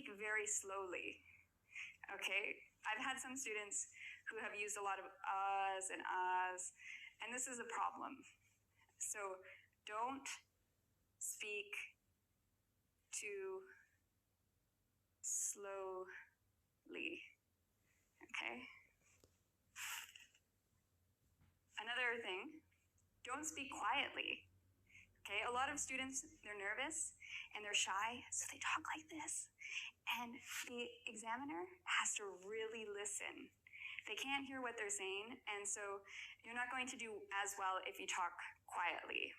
speak very slowly. Okay, I've had some students who have used a lot of uhs and ahs, and this is a problem. So don't speak too slowly. Okay. Another thing, don't speak quietly. Okay, a lot of students, they're nervous and they're shy, so they talk like this. And the examiner has to really listen. They can't hear what they're saying, and so you're not going to do as well if you talk quietly.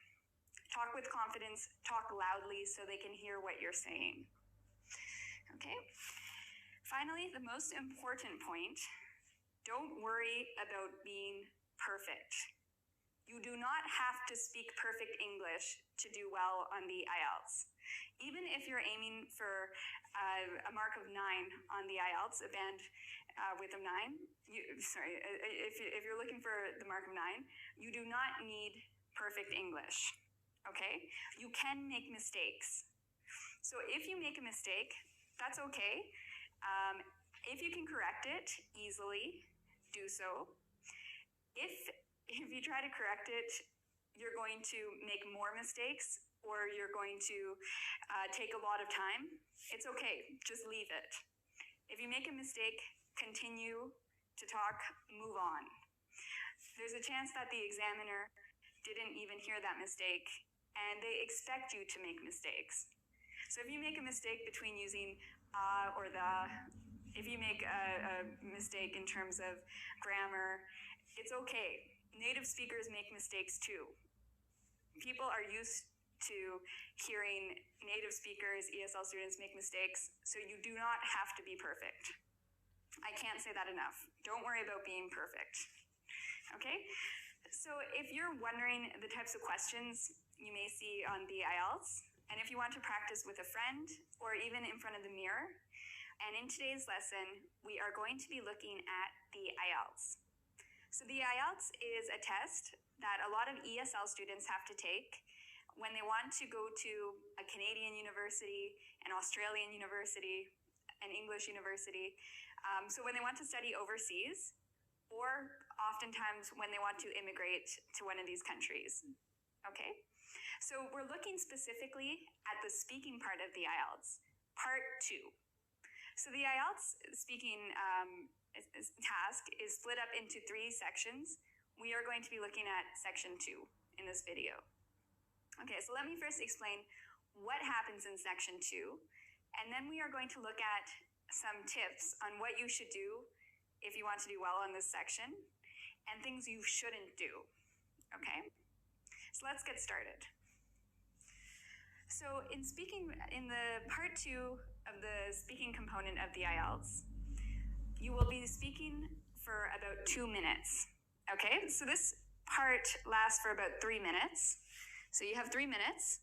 Talk with confidence, talk loudly so they can hear what you're saying. Okay? Finally, the most important point, don't worry about being perfect. You do not have to speak perfect English to do well on the IELTS. Even if you're aiming for a mark of 9 on the IELTS, a band with a 9, if you're looking for the mark of 9, you do not need perfect English, okay? You can make mistakes. So if you make a mistake, that's okay. If you can correct it easily, do so. If you try to correct it, you're going to make more mistakes or you're going to take a lot of time, it's okay, just leave it. If you make a mistake, continue to talk, move on. There's a chance that the examiner didn't even hear that mistake and they expect you to make mistakes. So if you make a mistake between using or the, if you make a mistake in terms of grammar, it's okay. Native speakers make mistakes too. People are used to hearing native speakers, ESL students make mistakes, so you do not have to be perfect. I can't say that enough. Don't worry about being perfect. Okay? So if you're wondering the types of questions you may see on the IELTS, and if you want to practice with a friend or even in front of the mirror, and in today's lesson, we are going to be looking at the IELTS. So the IELTS is a test that a lot of ESL students have to take when they want to go to a Canadian university, an Australian university, an English university. So when they want to study overseas, or oftentimes when they want to immigrate to one of these countries. Okay? So we're looking specifically at the speaking part of the IELTS, part 2. So the IELTS speaking task is split up into 3 sections. We are going to be looking at section 2 in this video. Okay, so let me first explain what happens in section 2, and then we are going to look at some tips on what you should do if you want to do well on this section, and things you shouldn't do. Okay, so let's get started. So in the part 2 of the speaking component of the IELTS, you will be speaking for about 2 minutes. Okay, so this part lasts for about 3 minutes. So you have 3 minutes.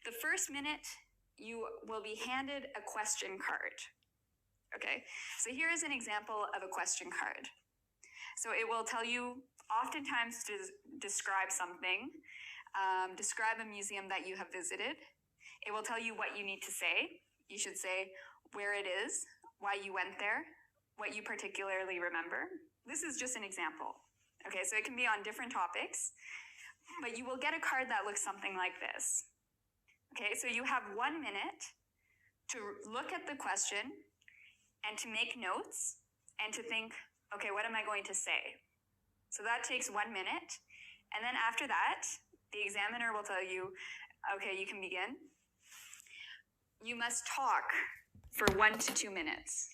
The first minute, you will be handed a question card. Okay, so here is an example of a question card. So it will tell you oftentimes to describe something, describe a museum that you have visited. It will tell you what you need to say. You should say where it is, why you went there, what you particularly remember. This is just an example. Okay, so it can be on different topics, but you will get a card that looks something like this. Okay, so you have 1 minute to look at the question and to make notes and to think, okay, what am I going to say? So that takes 1 minute. And then after that, the examiner will tell you, okay, you can begin. You must talk for 1 to 2 minutes.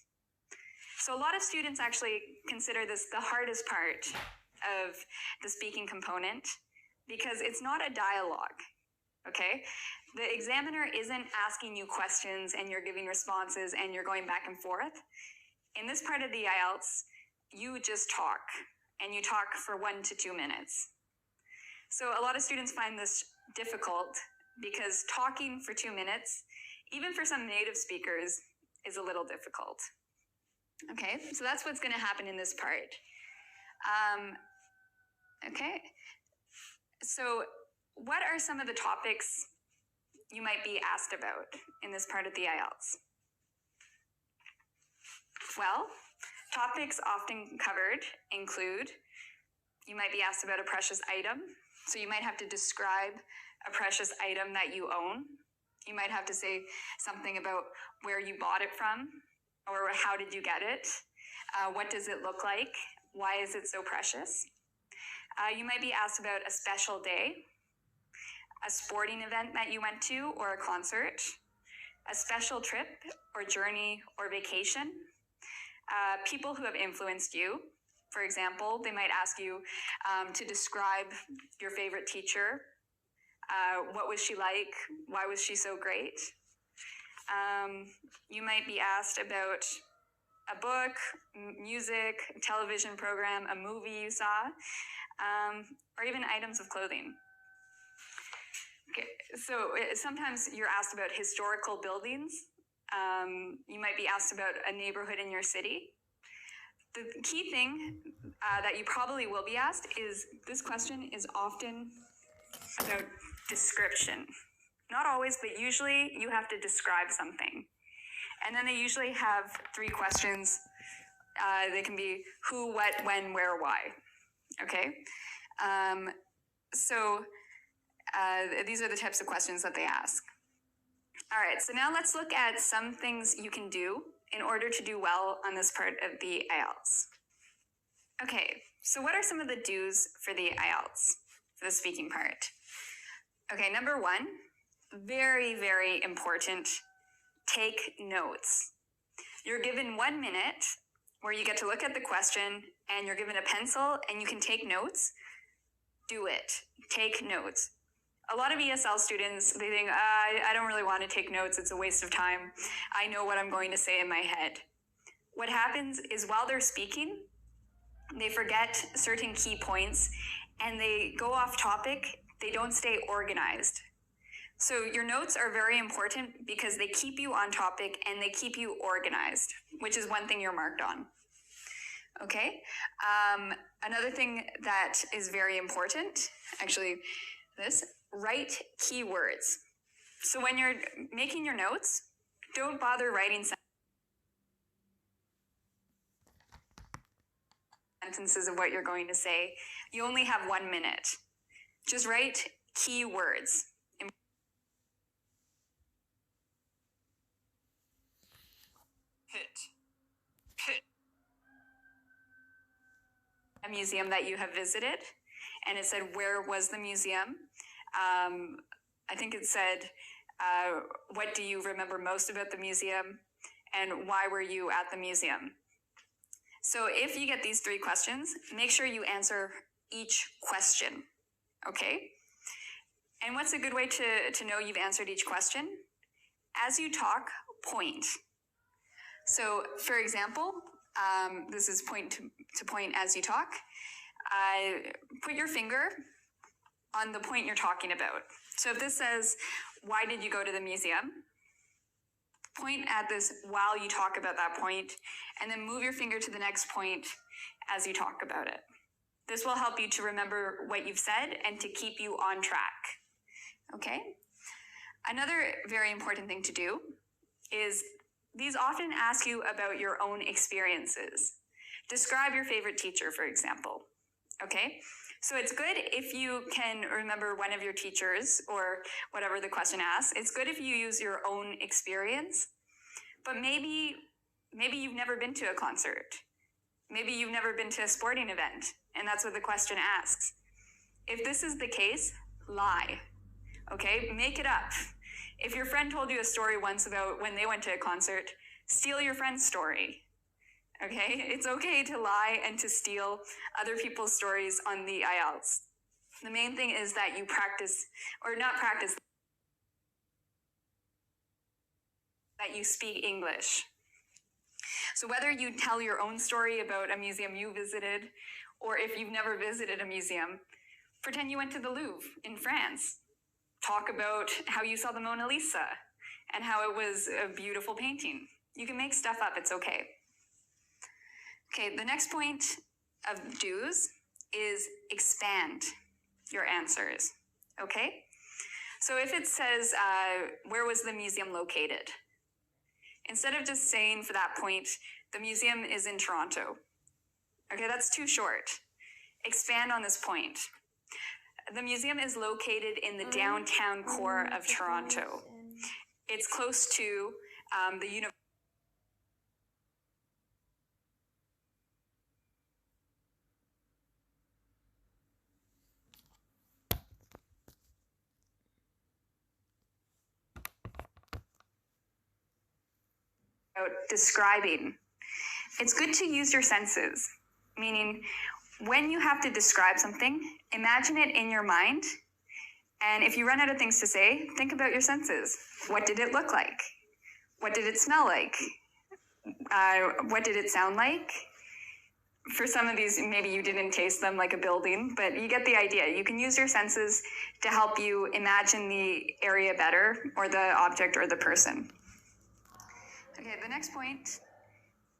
So a lot of students actually consider this the hardest part of the speaking component because it's not a dialogue, okay? The examiner isn't asking you questions and you're giving responses and you're going back and forth. In this part of the IELTS, you just talk, and you talk for 1 to 2 minutes. So a lot of students find this difficult because talking for 2 minutes, even for some native speakers, is a little difficult. Okay, so that's what's going to happen in this part. Okay, so what are some of the topics you might be asked about in this part of the IELTS? Well, topics often covered include, you might be asked about a precious item. So you might have to describe a precious item that you own. You might have to say something about where you bought it from, or how did you get it? What does it look like? Why is it so precious? You might be asked about a special day, a sporting event that you went to, or a concert, a special trip or journey or vacation, people who have influenced you. For example, they might ask you to describe your favorite teacher. What was she like? Why was she so great? You might be asked about a book, music, television program, a movie you saw, or even items of clothing. Okay, so sometimes you're asked about historical buildings. You might be asked about a neighborhood in your city. The key thing that you probably will be asked is, this question is often about description. Not always, but usually you have to describe something. And then they usually have 3 questions. They can be who, what, when, where, why. Okay? These are the types of questions that they ask. All right, so now let's look at some things you can do in order to do well on this part of the IELTS. Okay, so what are some of the do's for the IELTS, for the speaking part? Okay, number 1, very, very important, take notes. You're given 1 minute where you get to look at the question and you're given a pencil and you can take notes. Do it. Take notes. A lot of ESL students, they think, I don't really want to take notes. It's a waste of time. I know what I'm going to say in my head. What happens is while they're speaking, they forget certain key points and they go off topic. They don't stay organized. So your notes are very important because they keep you on topic and they keep you organized, which is one thing you're marked on. Okay. Another thing that is very important, actually, write keywords. So when you're making your notes, don't bother writing sentences of what you're going to say. You only have 1 minute. Just write keywords. Pit. A museum that you have visited, and it said, where was the museum? I think it said, what do you remember most about the museum, and why were you at the museum? So if you get these 3 questions, make sure you answer each question, okay? And what's a good way to know you've answered each question? As you talk, point. So for example, this is point to point as you talk. Put your finger on the point you're talking about. So if this says, why did you go to the museum? Point at this while you talk about that point, and then move your finger to the next point as you talk about it. This will help you to remember what you've said and to keep you on track. Okay? Another very important thing to do is, these often ask you about your own experiences. Describe your favorite teacher, for example. Okay? So it's good if you can remember one of your teachers or whatever the question asks. It's good if you use your own experience, but maybe you've never been to a concert. Maybe you've never been to a sporting event, and that's what the question asks. If this is the case, lie. Okay? Make it up. If your friend told you a story once about when they went to a concert, steal your friend's story. Okay? It's okay to lie and to steal other people's stories on the IELTS. The main thing is that you practice, or not practice, that you speak English. So whether you tell your own story about a museum you visited, or if you've never visited a museum, pretend you went to the Louvre in France. Talk about how you saw the Mona Lisa and how it was a beautiful painting. You can make stuff up, it's okay. Okay, the next point of do's is expand your answers, okay? So if it says, where was the museum located? Instead of just saying for that point, The museum is in Toronto. Okay, that's too short. Expand on this point. The museum is located in the downtown core of Toronto. It's close to the university. Describing. It's good to use your senses, meaning when you have to describe something, imagine it in your mind. And if you run out of things to say, think about your senses. What did it look like? What did it smell like? What did it sound like? For some of these, maybe you didn't taste them, like a building, but you get the idea. You can use your senses to help you imagine the area better, or the object, or the person. Okay, the next point,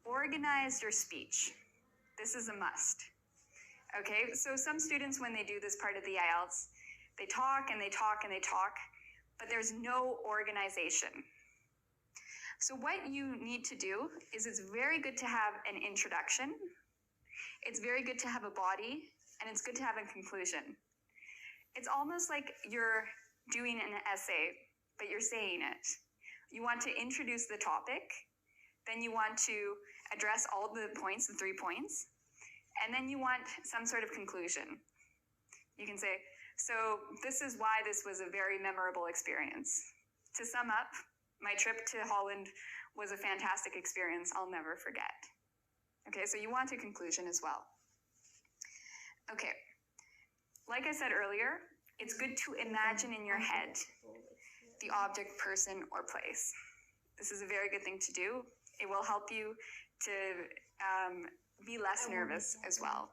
organize your speech. This is a must. Okay, so some students, when they do this part of the IELTS, they talk and they talk and they talk, but there's no organization. So what you need to do is, it's very good to have an introduction, it's very good to have a body, and it's good to have a conclusion. It's almost like you're doing an essay, but you're saying it. You want to introduce the topic, then you want to address all the points, the 3 points, and then you want some sort of conclusion. You can say, so this is why this was a very memorable experience. To sum up, my trip to Holland was a fantastic experience I'll never forget. Okay, so you want a conclusion as well. Okay, like I said earlier, it's good to imagine in your head the object, person, or place. This is a very good thing to do. It will help you to be less nervous as well.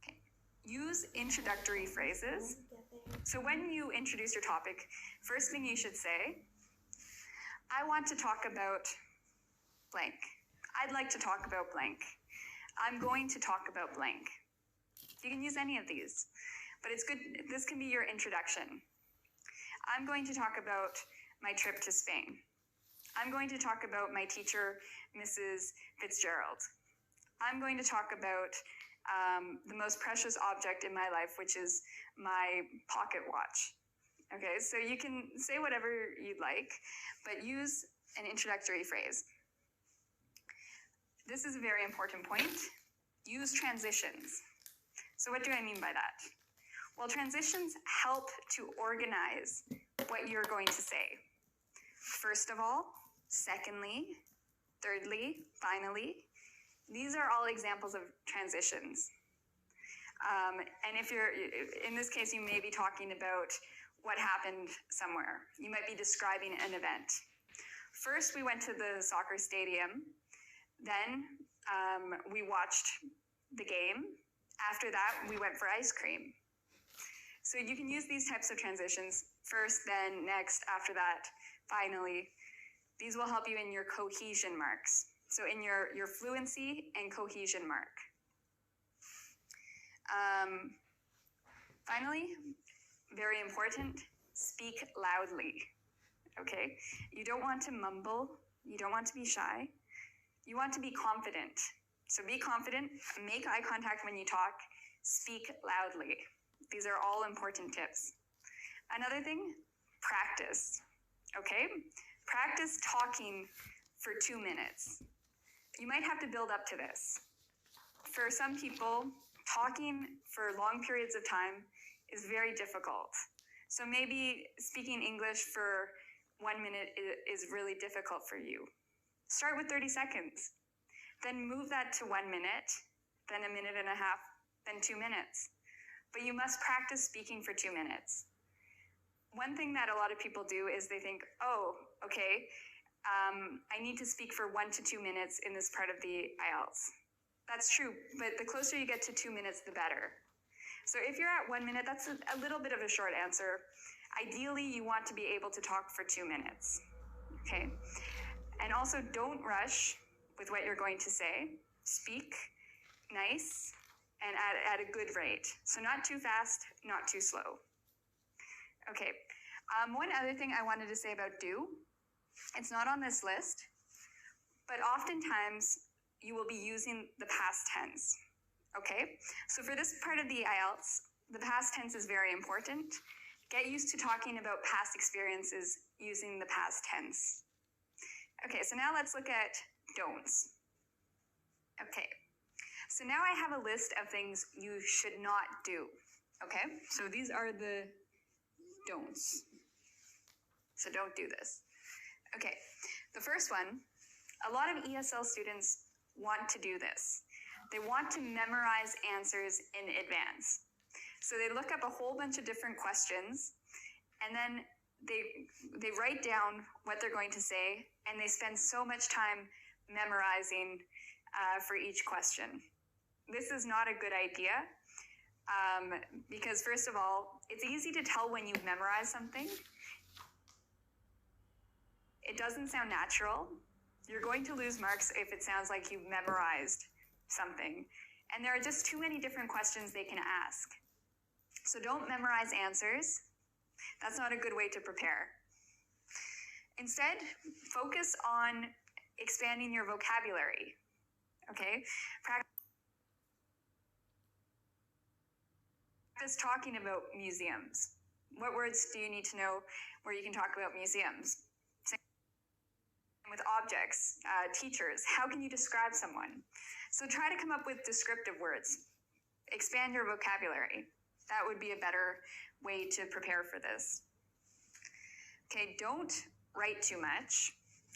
Okay. Use introductory phrases. So when you introduce your topic, first thing you should say, I want to talk about blank. I'd like to talk about blank. I'm going to talk about blank. You can use any of these, but it's good. This can be your introduction. I'm going to talk about my trip to Spain. I'm going to talk about my teacher, Mrs. Fitzgerald. I'm going to talk about the most precious object in my life, which is my pocket watch. Okay, so you can say whatever you'd like, but use an introductory phrase. This is a very important point. Use transitions. So what do I mean by that? Well, transitions help to organize what you're going to say. First of all, secondly, thirdly, finally. These are all examples of transitions. And if you're, in this case, you may be talking about what happened somewhere. You might be describing an event. First, we went to the soccer stadium. Then we watched the game. After that, we went for ice cream. So you can use these types of transitions. First, then, next, after that, finally. These will help you in your cohesion marks. So in your fluency and cohesion mark. Finally, very important, speak loudly. Okay? You don't want to mumble. You don't want to be shy. You want to be confident. So be confident, make eye contact when you talk, speak loudly. These are all important tips. Another thing, practice. Okay? Practice talking for 2 minutes. You might have to build up to this. For some people, talking for long periods of time is very difficult. So maybe speaking English for 1 minute is really difficult for you. Start with 30 seconds. Then move that to 1 minute, then 1.5 minutes, then 2 minutes. But you must practice speaking for 2 minutes. One thing that a lot of people do is they think, oh, okay, I need to speak for 1 to 2 minutes in this part of the IELTS. That's true, but the closer you get to 2 minutes, the better. So if you're at 1 minute, that's a little bit of a short answer. Ideally, you want to be able to talk for 2 minutes, okay? And also, don't rush with what you're going to say. Speak nice and at a good rate. So not too fast, not too slow. Okay, one other thing I wanted to say about do, it's not on this list, but oftentimes you will be using the past tense. Okay, so for this part of the IELTS, the past tense is very important. Get used to talking about past experiences using the past tense. Okay, so now let's look at don'ts. Okay, so now I have a list of things you should not do. Okay, so these are the don'ts. So don't do this. Okay, the first one, a lot of ESL students want to do this. They want to memorize answers in advance. So they look up a whole bunch of different questions, and then they write down what they're going to say, and they spend so much time memorizing for each question. This is not a good idea, because first of all, it's easy to tell when you've memorized something. It doesn't sound natural. You're going to lose marks if it sounds like you've memorized something. And there are just too many different questions they can ask. So don't memorize answers. That's not a good way to prepare. Instead, focus on expanding your vocabulary. Okay? Practice talking about museums. What words do you need to know where you can talk about museums? Same with objects, teachers. How can you describe someone? So try to come up with descriptive words. Expand your vocabulary. That would be a better way to prepare for this. Okay, don't write too much.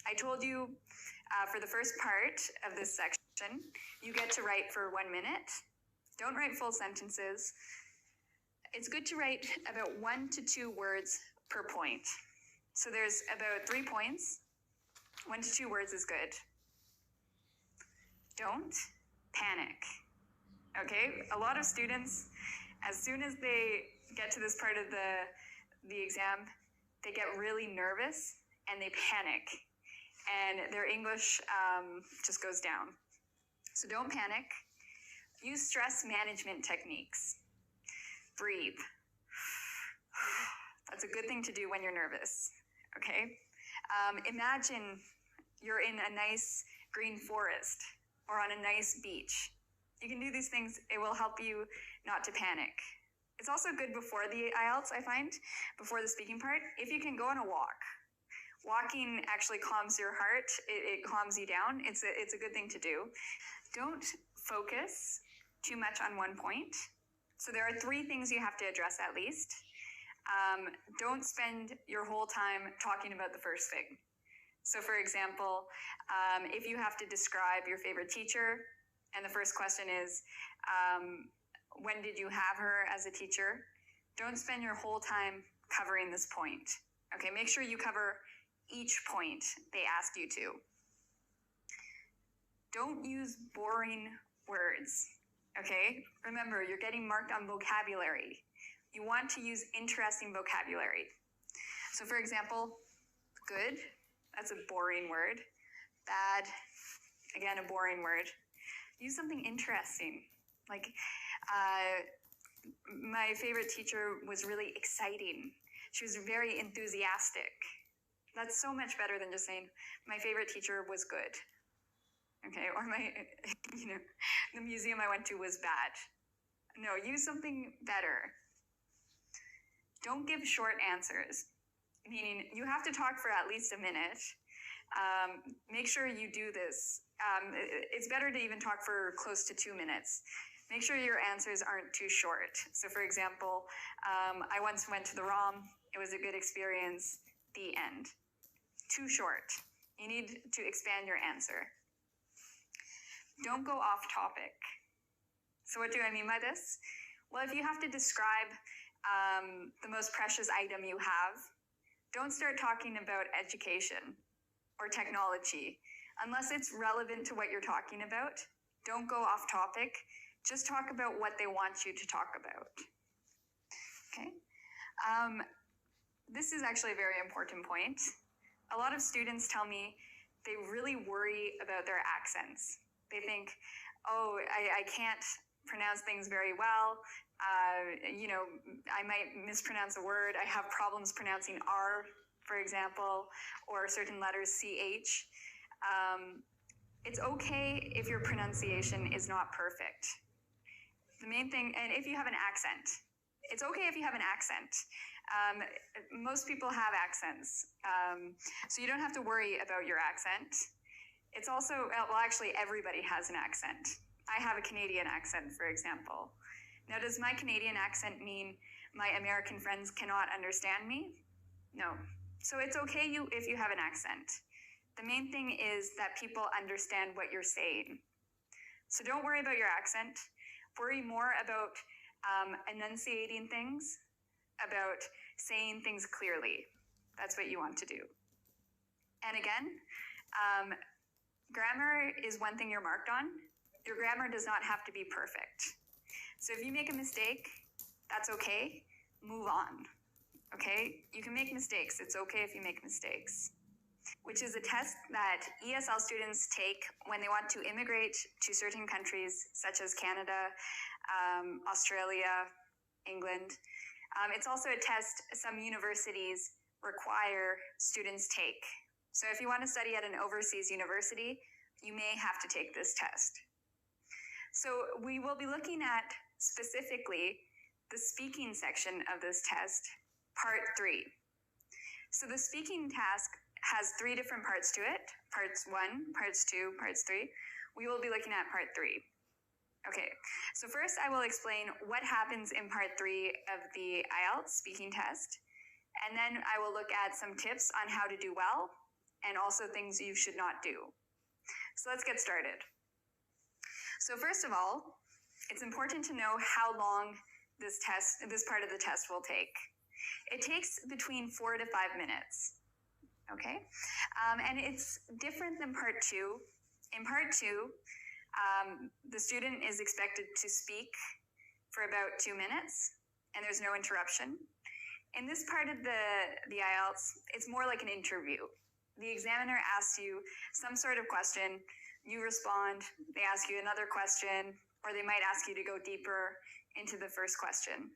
I told you for the first part of this section, you get to write for 1 minute. Don't write full sentences. It's good to write about 1 to 2 words per point. So there's about 3 points. 1 to 2 words is good. Don't panic. Okay, a lot of students, as soon as they get to this part of the exam, they get really nervous and they panic, and their English just goes down. So don't panic. Use stress management techniques. Breathe. That's a good thing to do when you're nervous, okay? Imagine you're in a nice green forest or on a nice beach. You can do these things. It will help you not to panic. It's also good before the IELTS, I find, before the speaking part, if you can go on a walk. Walking actually calms your heart. It calms you down. It's a good thing to do. Don't focus too much on one point. So there are 3 things you have to address at least. Don't spend your whole time talking about the first thing. So for example, if you have to describe your favorite teacher, and the first question is, when did you have her as a teacher? Don't spend your whole time covering this point. Okay, make sure you cover each point they ask you to. Don't use boring words. Okay, remember, you're getting marked on vocabulary. You want to use interesting vocabulary. So for example, good, that's a boring word. Bad, again, a boring word. Use something interesting. Like, my favorite teacher was really exciting. She was very enthusiastic. That's so much better than just saying, my favorite teacher was good. Okay, or the museum I went to was bad. No, use something better. Don't give short answers, meaning you have to talk for at least a minute. Make sure you do this. It's better to even talk for close to 2 minutes. Make sure your answers aren't too short. So for example, I once went to the ROM. It was a good experience. The end. Too short. You need to expand your answer. Don't go off topic. So what do I mean by this? Well, if you have to describe the most precious item you have, don't start talking about education or technology. Unless it's relevant to what you're talking about, don't go off topic. Just talk about what they want you to talk about. Okay? This is actually a very important point. A lot of students tell me they really worry about their accents. They think, oh, I can't pronounce things very well. I might mispronounce a word. I have problems pronouncing R, for example, or certain letters, CH. It's okay if your pronunciation is not perfect. The main thing, and if you have an accent, it's okay if you have an accent. Most people have accents, so you don't have to worry about your accent. It's also, well, actually, everybody has an accent. I have a Canadian accent, for example. Now, does my Canadian accent mean my American friends cannot understand me? No. So it's okay if you have an accent. The main thing is that people understand what you're saying. So don't worry about your accent. Worry more about enunciating things, about saying things clearly. That's what you want to do. And again, grammar is one thing you're marked on. Your grammar does not have to be perfect. So if you make a mistake, that's okay. Move on. Okay? You can make mistakes. It's okay if you make mistakes. Which is a test that ESL students take when they want to immigrate to certain countries such as Canada, Australia, England. It's also a test some universities require students take. So if you want to study at an overseas university, you may have to take this test. So we will be looking at specifically the speaking section of this test, part 3. So the speaking task has 3 different parts to it, parts 1, parts 2, parts 3. We will be looking at part 3. Okay, so first I will explain what happens in part 3 of the IELTS speaking test, and then I will look at some tips on how to do well, and also things you should not do. So let's get started. So first of all, it's important to know how long this part of the test will take. It takes between 4 to 5 minutes. Okay, and it's different than part 2. In part 2, the student is expected to speak for about 2 minutes, and there's no interruption. In this part of the IELTS, it's more like an interview. The examiner asks you some sort of question, you respond, they ask you another question, or they might ask you to go deeper into the first question.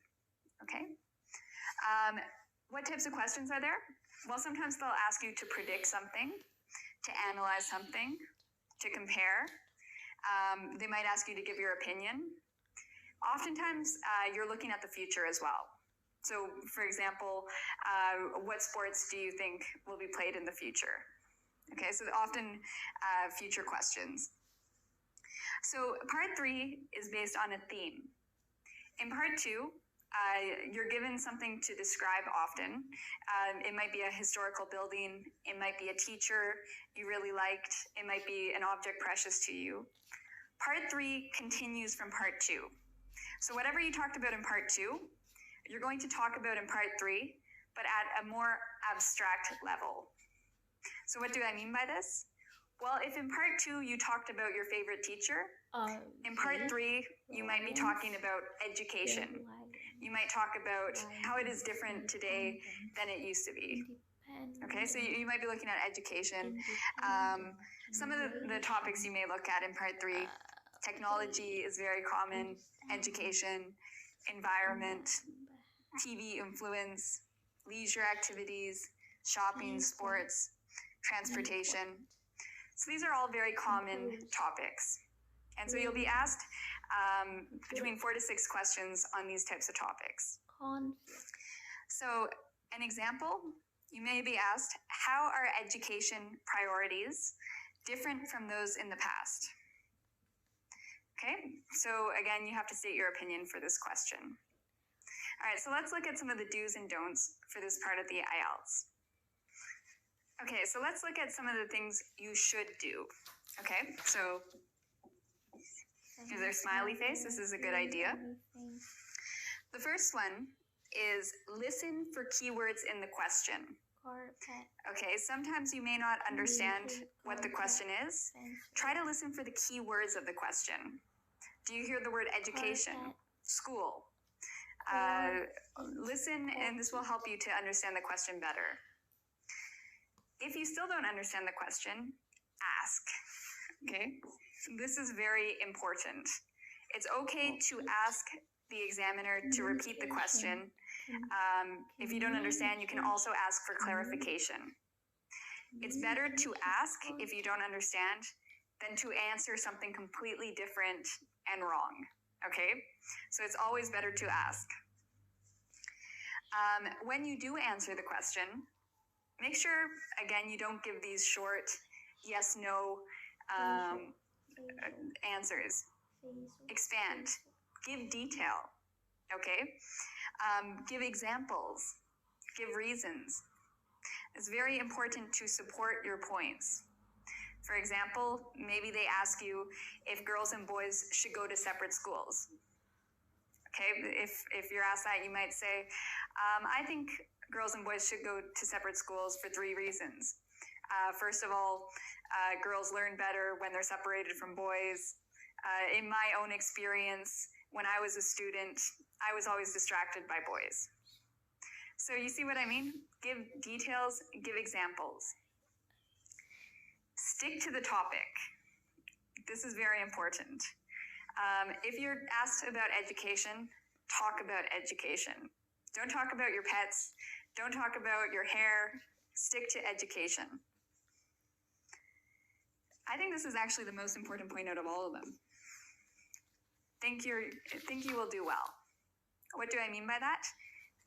Okay? What types of questions are there? Well, sometimes they'll ask you to predict something, to analyze something, to compare. They might ask you to give your opinion. Oftentimes, you're looking at the future as well. So, for example, what sports do you think will be played in the future? Okay, so often future questions. So part 3 is based on a theme. In part 2, you're given something to describe often. It might be a historical building. It might be a teacher you really liked. It might be an object precious to you. Part 3 continues from part 2. So whatever you talked about in part 2, you're going to talk about in part 3, but at a more abstract level. So what do I mean by this? Well, if in part 2 you talked about your favorite teacher, in part 3 you might be talking about education. You might talk about how it is different today than it used to be. Okay, so you might be looking at education. Some of the topics you may look at in part 3, technology is very common, education, environment, TV influence, leisure activities, shopping, sports, transportation. So these are all very common topics. And so you'll be asked between 4 to 6 questions on these types of topics. So an example, you may be asked, how are education priorities different from those in the past? Okay, so again, you have to state your opinion for this question. All right, so let's look at some of the do's and don'ts for this part of the IELTS. Okay, so let's look at some of the things you should do. Okay, so is there a smiley face? This is a good idea. The first one is listen for keywords in the question. Okay, sometimes you may not understand what the question is. Try to listen for the key words of the question. Do you hear the word education? School? Listen, and this will help you to understand the question better. If you still don't understand the question, ask. Okay? This is very important. It's okay to ask the examiner to repeat the question. If you don't understand, you can also ask for clarification. It's better to ask if you don't understand than to answer something completely different and wrong, okay? So it's always better to ask. When you do answer the question, make sure, again, you don't give these short yes, no answers. Expand. Give detail, okay? Give examples. Give reasons. It's very important to support your points. For example, maybe they ask you if girls and boys should go to separate schools. Okay, if you're asked that, you might say, I think girls and boys should go to separate schools for 3 reasons. First of all, girls learn better when they're separated from boys. In my own experience, when I was a student, I was always distracted by boys. So you see what I mean? Give details, give examples. Stick to the topic. This is very important. If you're asked about education, talk about education. Don't talk about your pets. Don't talk about your hair. Stick to education. I think this is actually the most important point out of all of them. Think you will do well. What do I mean by that?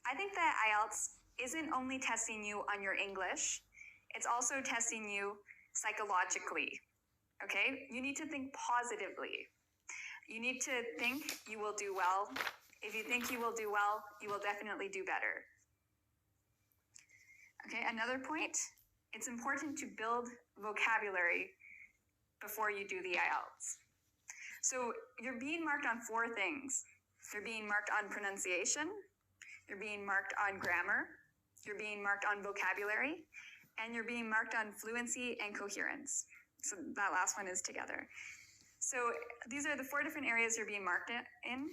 I think that IELTS isn't only testing you on your English, it's also testing you psychologically, okay? You need to think positively. You need to think you will do well. If you think you will do well, you will definitely do better. Okay, another point, it's important to build vocabulary before you do the IELTS. So you're being marked on 4 things. You're being marked on pronunciation, you're being marked on grammar, you're being marked on vocabulary, and you're being marked on fluency and coherence. So that last one is together. So these are the 4 different areas you're being marked in.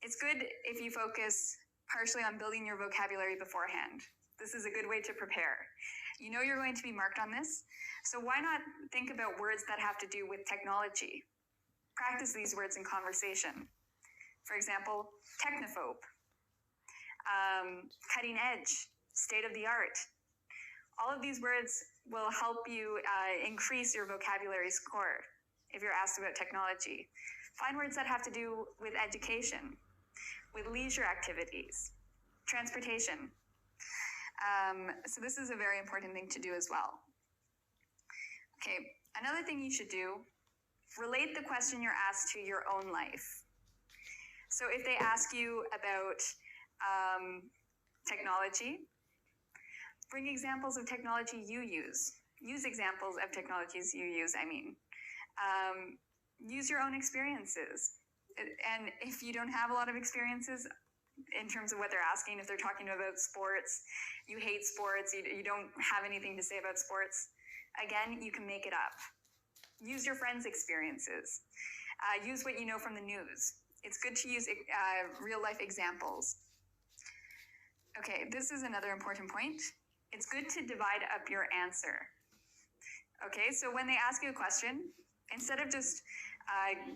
It's good if you focus partially on building your vocabulary beforehand. This is a good way to prepare. You know you're going to be marked on this, so why not think about words that have to do with technology? Practice these words in conversation. For example, technophobe, cutting edge, state of the art. All of these words will help you increase your vocabulary score if you're asked about technology. Find words that have to do with education, with leisure activities, transportation. So this is a very important thing to do as well. Okay, another thing you should do, relate the question you're asked to your own life. So if they ask you about technology, bring examples of technology you use. Use examples of technologies you use, I mean. Use your own experiences. And if you don't have a lot of experiences in terms of what they're asking, if they're talking about sports, you hate sports, you don't have anything to say about sports, again, you can make it up. Use your friends' experiences. Use what you know from the news. It's good to use real-life examples. Okay, this is another important point. It's good to divide up your answer. Okay, so when they ask you a question, instead of just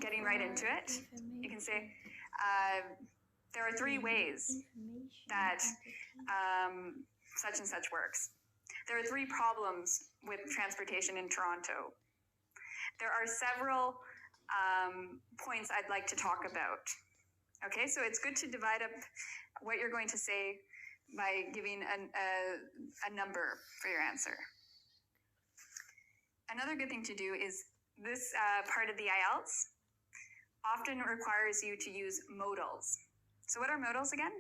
getting right into it, you can say, there are 3 ways that such and such works. There are 3 problems with transportation in Toronto. There are several points I'd like to talk about. Okay, so it's good to divide up what you're going to say by giving a number for your answer. Another good thing to do is this part of the IELTS often requires you to use modals. So what are modals again?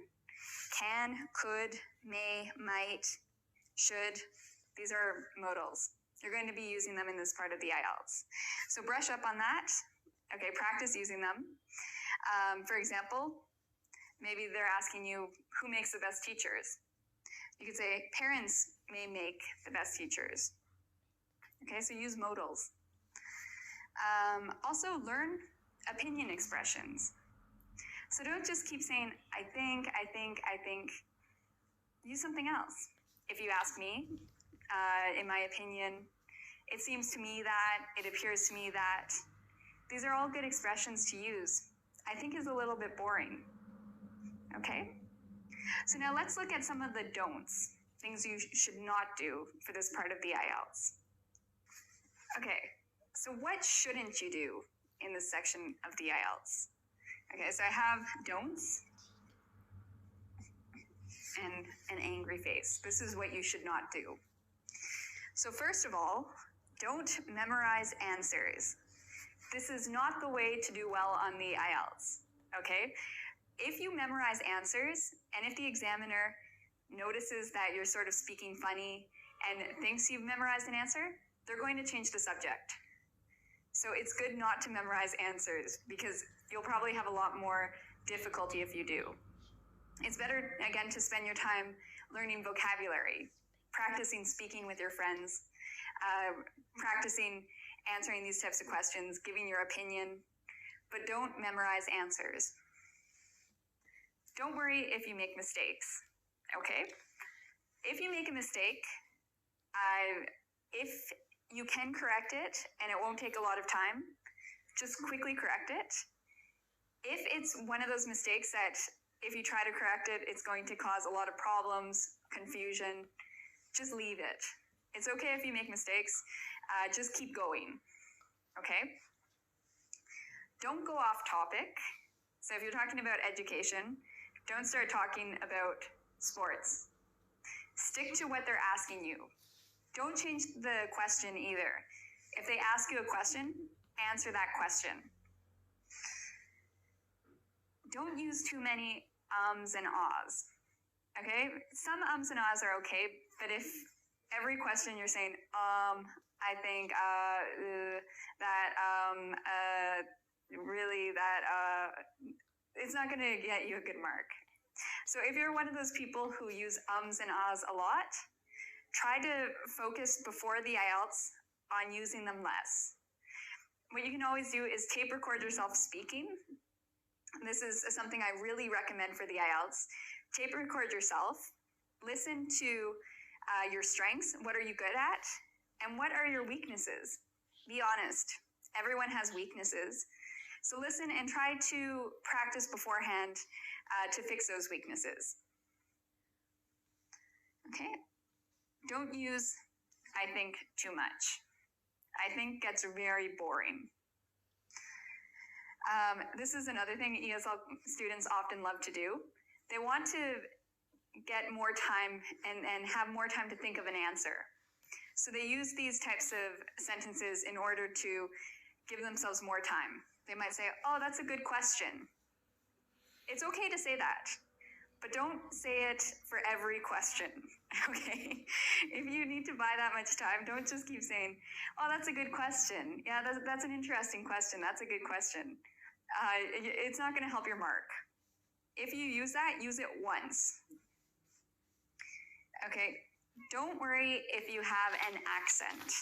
Can, could, may, might, should. These are modals. You're going to be using them in this part of the IELTS. So brush up on that. Okay, practice using them. For example, maybe they're asking you, who makes the best teachers? You could say, parents may make the best teachers. Okay, so use modals. Also learn opinion expressions. So don't just keep saying, I think. Use something else. If you ask me, in my opinion, it seems to me that, it appears to me that. These are all good expressions to use. I think is a little bit boring. Okay? So now let's look at some of the don'ts, things you should not do for this part of the IELTS. Okay, So what shouldn't you do in this section of the IELTS? Okay, so I have don'ts and an angry face. This is what you should not do. So first of all, don't memorize answers. This is not the way to do well on the IELTS, okay? If you memorize answers, and if the examiner notices that you're sort of speaking funny and thinks you've memorized an answer, they're going to change the subject. So it's good not to memorize answers because you'll probably have a lot more difficulty if you do. It's better, again, to spend your time learning vocabulary, practicing speaking with your friends, practicing answering these types of questions, giving your opinion, but don't memorize answers. Don't worry if you make mistakes, okay? If you make a mistake, if you can correct it and it won't take a lot of time, just quickly correct it. If it's one of those mistakes that if you try to correct it, it's going to cause a lot of problems, confusion, just leave it. It's okay if you make mistakes, just keep going, okay? Don't go off topic. So if you're talking about education, don't start talking about sports. Stick to what they're asking you. Don't change the question either. If they ask you a question, answer that question. Don't use too many ums and ahs, okay? Some ums and ahs are okay, but if every question you're saying, I think, really, it's not gonna get you a good mark. So if you're one of those people who use ums and ahs a lot, try to focus before the IELTS on using them less. What you can always do is tape record yourself speaking. This is something I really recommend for the IELTS. Tape record yourself. Listen to your strengths. What are you good at? And what are your weaknesses? Be honest. Everyone has weaknesses. So listen and try to practice beforehand to fix those weaknesses. Okay? Don't use I think too much. I think gets very boring. This is another thing ESL students often love to do. They want to get more time and have more time to think of an answer. So they use these types of sentences in order to give themselves more time. They might say, oh, that's a good question. It's okay to say that, but don't say it for every question, okay? If you need to buy that much time, don't just keep saying, oh, that's a good question. Yeah, that's an interesting question. That's a good question. It's not going to help your mark. If you use that, use it once. Okay, don't worry if you have an accent.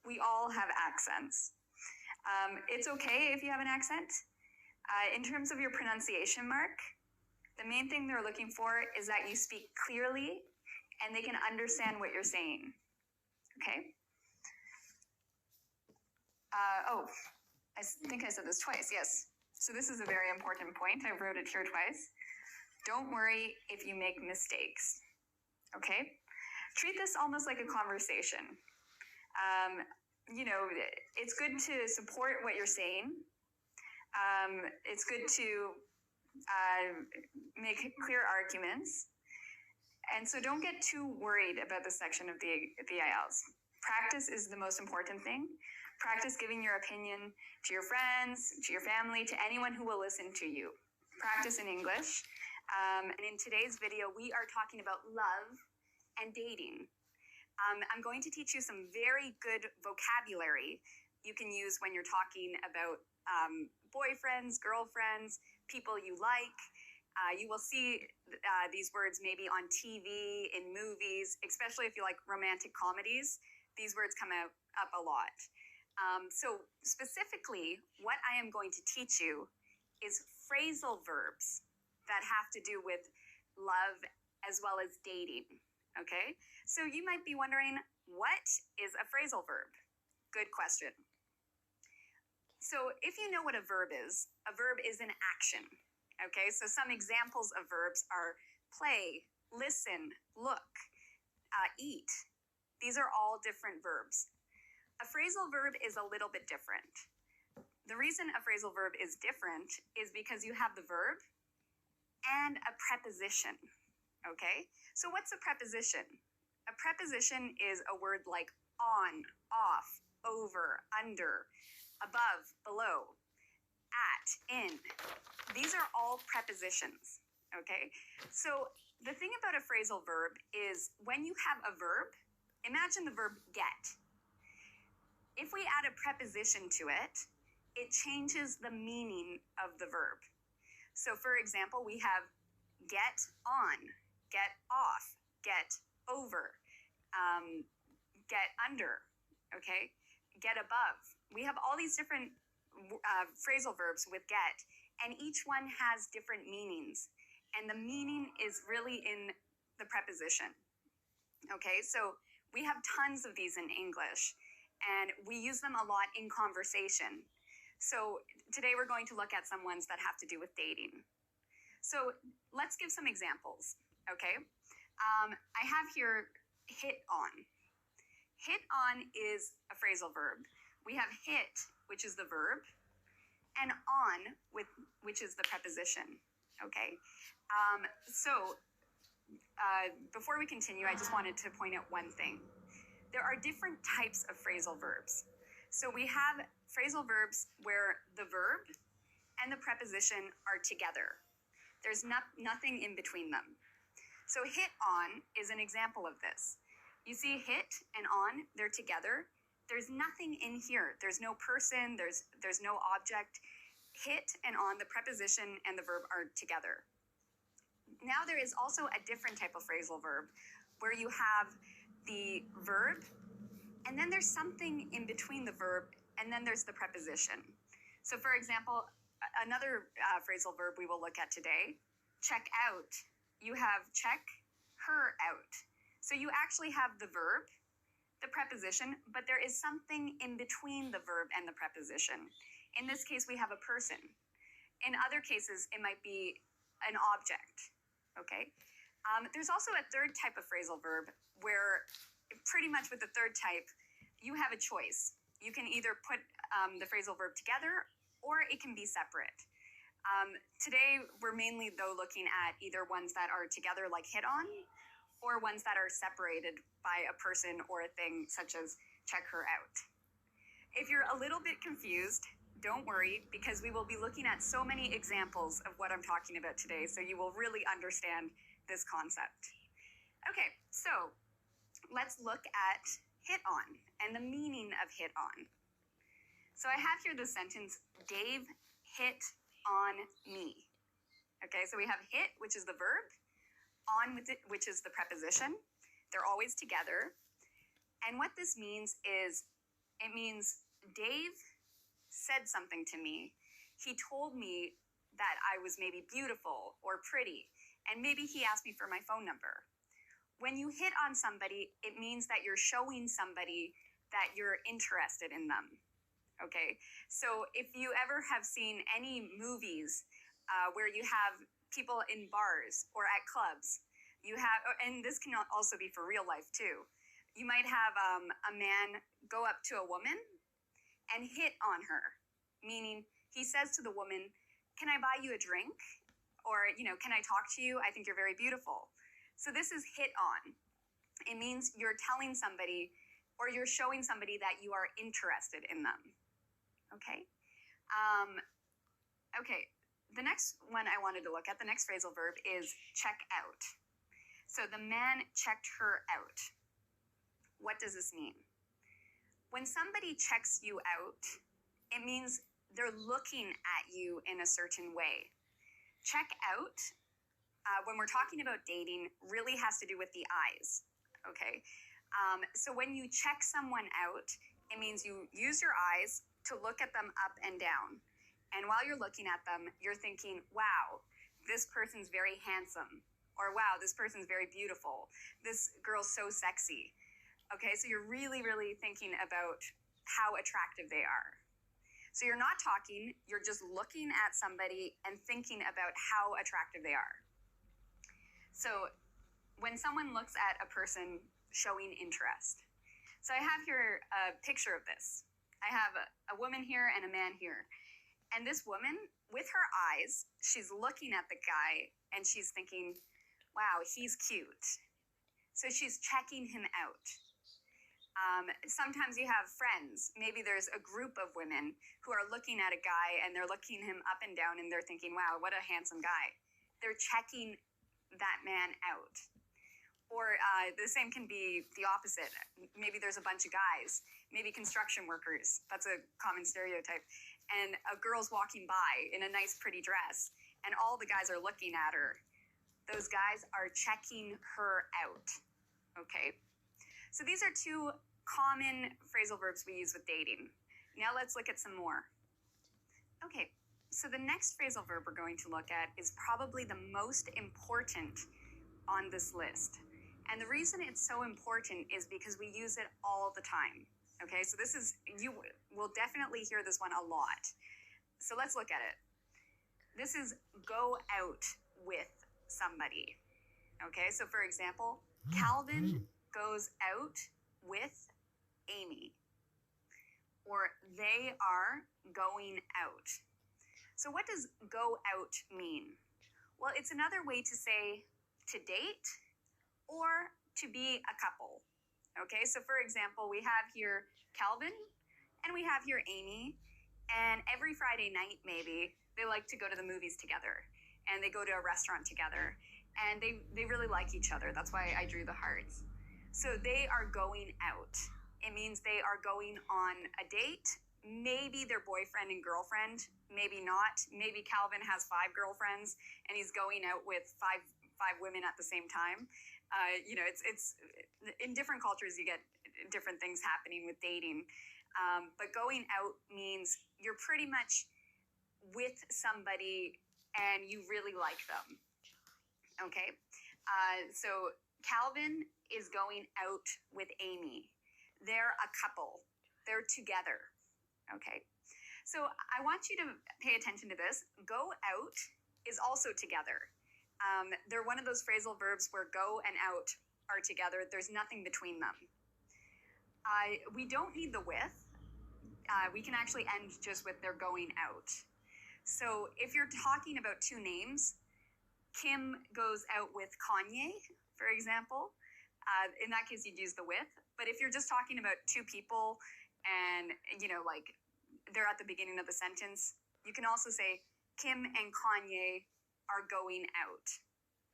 We all have accents. It's okay if you have an accent. In terms of your pronunciation mark, the main thing they're looking for is that you speak clearly and they can understand what you're saying. Okay? I think I said this twice, yes. So this is a very important point. I wrote it here twice. Don't worry if you make mistakes. Okay? Treat this almost like a conversation. You know, it's good to support what you're saying. It's good to make clear arguments. And so don't get too worried about this section of the IELTS. Practice is the most important thing. Practice giving your opinion to your friends, to your family, to anyone who will listen to you. Practice in English. And in today's video, we are talking about love and dating. I'm going to teach you some very good vocabulary you can use when you're talking about boyfriends, girlfriends, people you like. You will see these words maybe on TV, in movies, especially if you like romantic comedies. These words come up a lot. So specifically, what I am going to teach you is phrasal verbs that have to do with love as well as dating. Okay? So you might be wondering, what is a phrasal verb? Good question. So if you know what a verb is an action. Okay? So some examples of verbs are play, listen, look, eat. These are all different verbs. A phrasal verb is a little bit different. The reason a phrasal verb is different is because you have the verb and a preposition, okay? So what's a preposition? A preposition is a word like on, off, over, under, above, below, at, in. These are all prepositions, okay? So the thing about a phrasal verb is when you have a verb, imagine the verb get. If we add a preposition to it, it changes the meaning of the verb. So for example, we have get on, get off, get over, get under, okay? Get above. We have all these different phrasal verbs with get, and each one has different meanings. And the meaning is really in the preposition, okay? So we have tons of these in English, and we use them a lot in conversation. So today we're going to look at some ones that have to do with dating. So let's give some examples, okay? I have here hit on. Hit on is a phrasal verb. We have hit, which is the verb, and on, which is the preposition, okay? Before we continue, I just wanted to point out one thing. There are different types of phrasal verbs. So we have phrasal verbs where the verb and the preposition are together. There's nothing in between them. So hit on is an example of this. You see hit and on, they're together. There's nothing in here. There's no person, there's no object. Hit and on, the preposition and the verb are together. Now there is also a different type of phrasal verb where you have the verb, and then there's something in between the verb, and then there's the preposition. So for example, another phrasal verb we will look at today, check out. You have check her out. So you actually have the verb, the preposition, but there is something in between the verb and the preposition. In this case, we have a person. In other cases, it might be an object, okay? There's also a third type of phrasal verb where pretty much with the third type, you have a choice. You can either put the phrasal verb together or it can be separate. Today, we're mainly, though, looking at either ones that are together like hit on or ones that are separated by a person or a thing, such as check her out. If you're a little bit confused, don't worry, because we will be looking at so many examples of what I'm talking about today, so you will really understand this concept. Okay, so let's look at hit on and the meaning of hit on. So I have here the sentence, Dave hit on me. Okay, so we have hit, which is the verb, on with it, which is the preposition. They're always together. And what this means is, it means Dave said something to me. He told me that I was maybe beautiful or pretty, and maybe he asked me for my phone number. When you hit on somebody, it means that you're showing somebody that you're interested in them. Okay, so if you ever have seen any movies where you have people in bars or at clubs, you have, and this can also be for real life too, you might have a man go up to a woman and hit on her, meaning he says to the woman, can I buy you a drink? Or, can I talk to you? I think you're very beautiful. So this is hit on. It means you're telling somebody or you're showing somebody that you are interested in them. Okay? Okay, the next one I wanted to look at, the next phrasal verb is check out. So the man checked her out. What does this mean? When somebody checks you out, it means they're looking at you in a certain way. Check out, when we're talking about dating, really has to do with the eyes, okay? So when you check someone out, it means you use your eyes to look at them up and down. And while you're looking at them, you're thinking, wow, this person's very handsome. Or wow, this person's very beautiful. This girl's so sexy. Okay, so you're really, really thinking about how attractive they are. So you're not talking, you're just looking at somebody and thinking about how attractive they are. So when someone looks at a person showing interest, So I have here a picture of this. I have a woman here and a man here. And this woman, with her eyes, she's looking at the guy and she's thinking, wow, he's cute. So she's checking him out. Sometimes you have friends. Maybe there's a group of women who are looking at a guy and they're looking him up and down and they're thinking, wow, what a handsome guy. They're checking that man out. Or the same can be the opposite. Maybe there's a bunch of guys, maybe construction workers. That's a common stereotype. And a girl's walking by in a nice, pretty dress, and all the guys are looking at her. Those guys are checking her out. Okay? So these are two common phrasal verbs we use with dating. Now let's look at some more. Okay, so the next phrasal verb we're going to look at is probably the most important on this list. And the reason it's so important is because we use it all the time. Okay, so this is, you will definitely hear this one a lot. So let's look at it. This is go out with somebody. Okay, so for example, Calvin goes out with Amy. Or they are going out. So what does go out mean? Well, it's another way to say to date or to be a couple. Okay, so for example, we have here Calvin and we have here Amy, and every Friday night maybe they like to go to the movies together and they go to a restaurant together and they really like each other. That's why I drew the hearts. So they are going out. It means they are going on a date. Maybe they're boyfriend and girlfriend, maybe not. Maybe Calvin has 5 girlfriends and he's going out with five women at the same time. It's in different cultures you get different things happening with dating. But going out means you're pretty much with somebody and you really like them. Okay, so Calvin is going out with Amy. They're a couple. They're together. Okay, so I want you to pay attention to this. Go out is also together. They're one of those phrasal verbs where go and out are together. There's nothing between them. We don't need the with. We can actually end just with they're going out. So if you're talking about 2 names, Kim goes out with Kanye, for example. In that case, you'd use the with. But if you're just talking about 2 people and, like they're at the beginning of the sentence, you can also say Kim and Kanye are going out.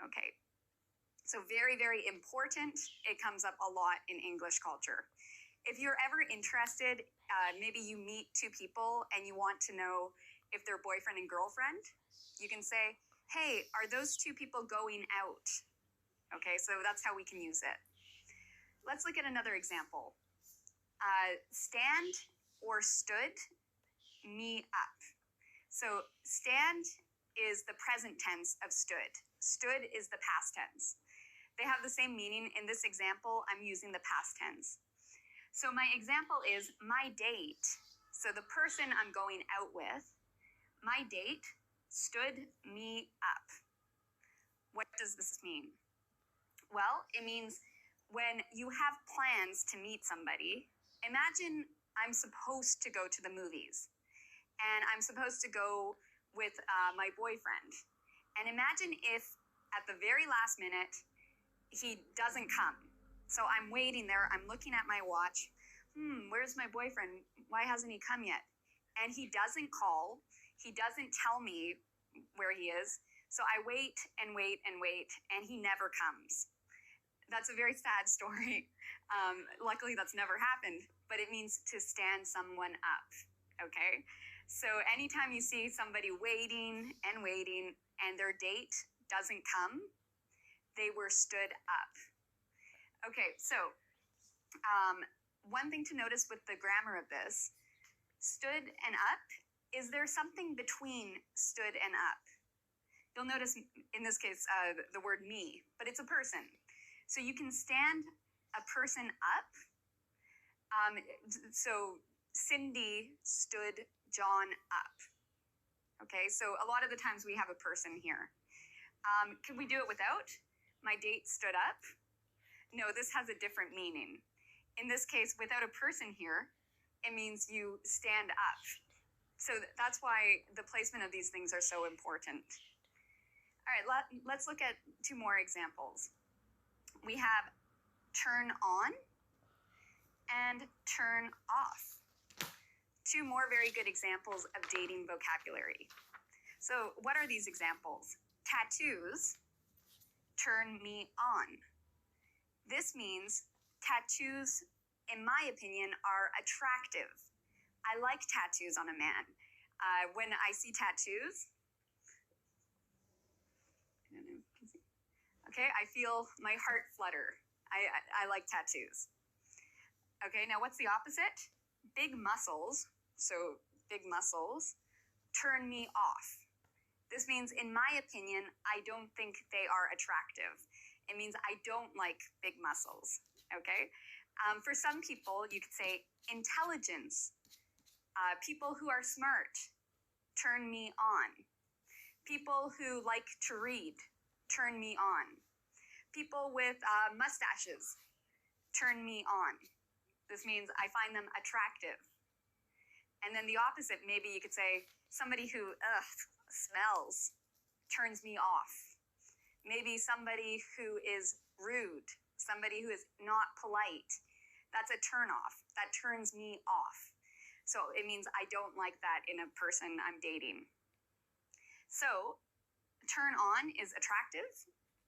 Okay. So very, very important. It comes up a lot in English culture. If you're ever interested, maybe you meet 2 people and you want to know if they're boyfriend and girlfriend, you can say, hey, are those 2 people going out? Okay, so that's how we can use it. Let's look at another example. Stand or stood me up. So stand is the present tense of stood. Stood is the past tense. They have the same meaning. In this example, I'm using the past tense. So my example is my date. So the person I'm going out with, my date stood me up. What does this mean? Well, it means when you have plans to meet somebody, imagine I'm supposed to go to the movies and I'm supposed to go with my boyfriend. And imagine if at the very last minute, he doesn't come. So I'm waiting there, I'm looking at my watch. Where's my boyfriend? Why hasn't he come yet? And he doesn't call. He doesn't tell me where he is. So I wait and wait and wait, and he never comes. That's a very sad story. Luckily, that's never happened, but it means to stand someone up, okay? So anytime you see somebody waiting and waiting and their date doesn't come, they were stood up. Okay, so one thing to notice with the grammar of this, stood and up, is there something between stood and up? You'll notice in this case the word me, but it's a person. So you can stand a person up. So Cindy stood John up. Okay, so a lot of the times we have a person here. Can we do it without? My date stood up? No, this has a different meaning. In this case, without a person here, it means you stand up. So that's why the placement of these things are so important. All right, let's look at two more examples. We have turn on and turn off. Two more very good examples of dating vocabulary. So what are these examples? Tattoos turn me on. This means tattoos, in my opinion, are attractive. I like tattoos on a man. When I see tattoos, I don't know, okay, I feel my heart flutter. I like tattoos. Okay, now what's the opposite? Big muscles, so big muscles, turn me off. This means, in my opinion, I don't think they are attractive. It means I don't like big muscles, okay? For some people, you could say intelligence. People who are smart turn me on. People who like to read turn me on. People with mustaches turn me on. This means I find them attractive. And then the opposite, maybe you could say somebody who smells turns me off. Maybe somebody who is rude, somebody who is not polite. That's a turn off. That turns me off. So it means I don't like that in a person I'm dating. So turn on is attractive.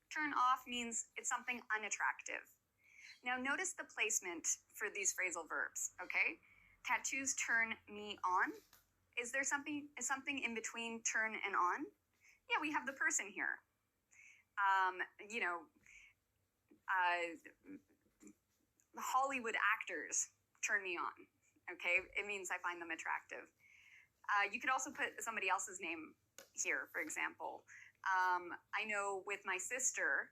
Turn off means it's something unattractive. Now notice the placement for these phrasal verbs, okay? Tattoos turn me on. Is there something in between turn and on? Yeah, we have the person here. Hollywood actors turn me on, okay? It means I find them attractive. You could also put somebody else's name here, for example. I know with my sister,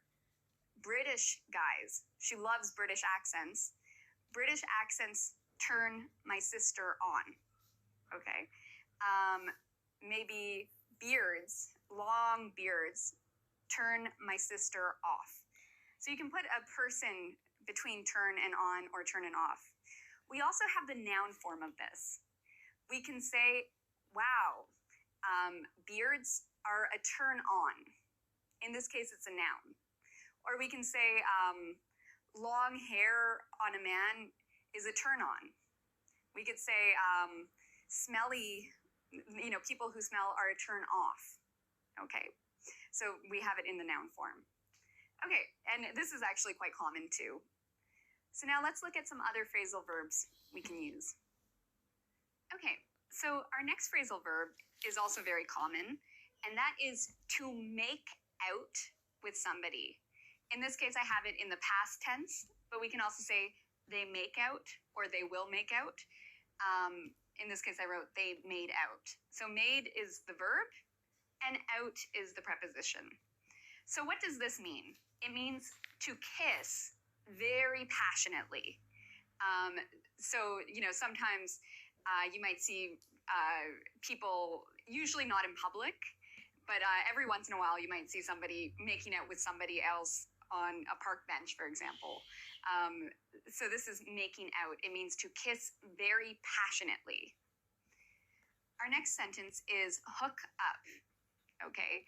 British guys, she loves British accents. British accents turn my sister on, okay? Maybe beards, long beards, turn my sister off. So you can put a person between turn and on or turn and off. We also have the noun form of this. We can say, wow, beards are a turn on. In this case, it's a noun. Or we can say, long hair on a man is a turn on. We could say, smelly, people who smell are a turn off. Okay, so we have it in the noun form. Okay, and this is actually quite common too. So now let's look at some other phrasal verbs we can use. Okay, so our next phrasal verb is also very common, and that is to make out with somebody. In this case, I have it in the past tense, but we can also say they make out or they will make out. In this case, I wrote they made out. So made is the verb and out is the preposition. So what does this mean? It means to kiss very passionately. Sometimes you might see people, usually not in public, but every once in a while you might see somebody making out with somebody else on a park bench, for example. So this is making out. It means to kiss very passionately. Our next sentence is hook up, okay?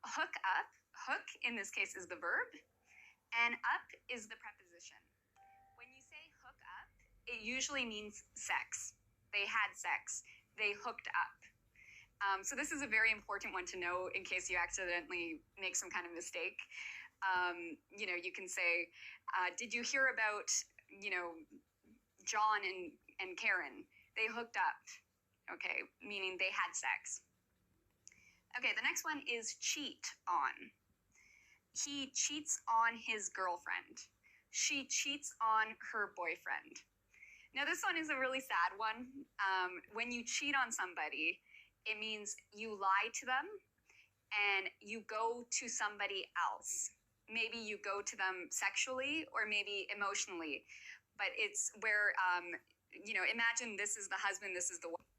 Hook up, hook in this case is the verb, and up is the preposition. When you say hook up, it usually means sex. They had sex. They hooked up. So this is a very important one to know in case you accidentally make some kind of mistake. You can say, did you hear about, John and Karen? They hooked up, okay, meaning they had sex. Okay, the next one is cheat on. He cheats on his girlfriend. She cheats on her boyfriend. Now this one is a really sad one. When you cheat on somebody, it means you lie to them and you go to somebody else. Maybe you go to them sexually or maybe emotionally, but it's where, imagine this is the husband, this is the wife.